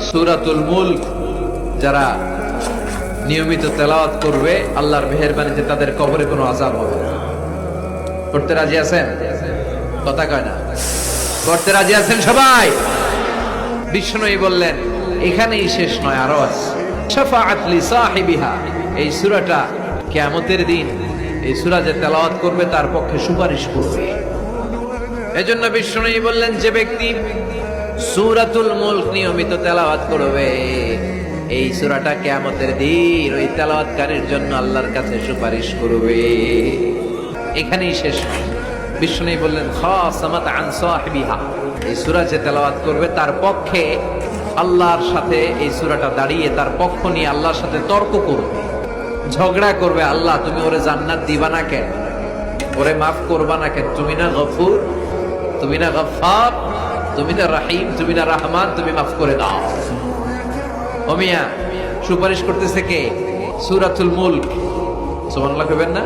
সূরাতুল মুলক যারা নিয়মিত তেলাওয়াত করবে আল্লাহর মেহেরবানিতে তাদের কবরে কোনো আযাব হবে না। করতে রাজি আছেন? কথা কয় না। করতে রাজি আছেন সবাই? বিষ্ণুই বললেন এখানেই শেষ নয়, আরো আছে। শাফাআত লি সাহিবিহা, এই সূরাটা কিয়ামতের দিন এই সূরা যে তেলাওয়াত করবে তার পক্ষে সুপারিশ করবে। এজন্য বিষ্ণুই বললেন যে ব্যক্তি সূরাতুল মুলক নিয়মিত তেলাওয়াত করবে এই সূরাটা কিয়ামতের দিন ওই তেলাওয়াতকারীর জন্য আল্লাহর কাছে সুপারিশ করবে। এখানেই শেষ নয়। বিষ্ণুই বললেন খাসামাত আন সাহিবিহা, এই সূরা যে তেলাওয়াত করবে তার পক্ষে আল্লাহর সাথে এই সূরাটা দাঁড়িয়ে তার পক্ষ নিয়ে আল্লাহর সাথে তর্ক করবে, ঝগড়া করবে। আল্লাহ তুমি ওরে জান্নাত দিবা না কেন, ওরে মাফ করবা না কেন? তুমি না গফুর, তুমি না গফফার, তুমি না রহিম, তুমি না রহমান, তুমি মাফ করে দাও। ও মিয়া, সুপারিশ করতেছে কে? সূরাতুল মুলক। সুবহানাল্লাহ কইবেন না?